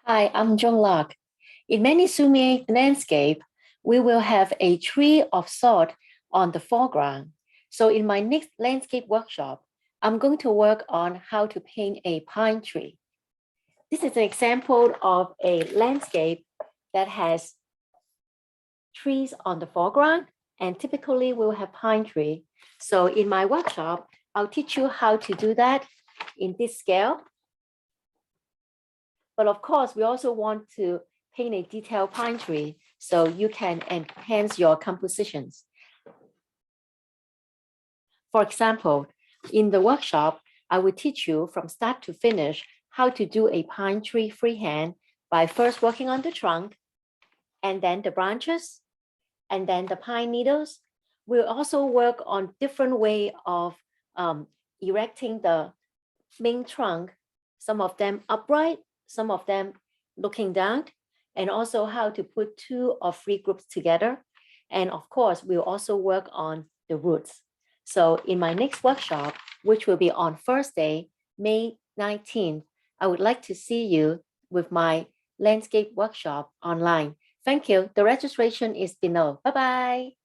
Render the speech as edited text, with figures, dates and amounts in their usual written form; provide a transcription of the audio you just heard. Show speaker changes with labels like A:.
A: Hi, I'm Joan Lok. In many Sumi-e landscape, we will have a tree of sort on the foreground. So in my next landscape workshop, I'm going to work on how to paint a pine tree. This is an example of a landscape that has trees on the foreground, and typically we'll have pine tree. So in my workshop, I'll teach you how to do that in this scale. But of course, we also want to paint a detailed pine tree so you can enhance your compositions. For example, in the workshop, I will teach you from start to finish how to do a pine tree freehand by first working on the trunk, and then the branches, and then the pine needles. We'll also work on different way of erecting the main trunk, some of them upright, some of them looking down, and also how to put 2 or 3 groups together. And of course, we'll also work on the roots. So in my next workshop, which will be on Thursday, May 19th, I would like to see you with my landscape workshop online. Thank you. The registration is below. Bye-bye.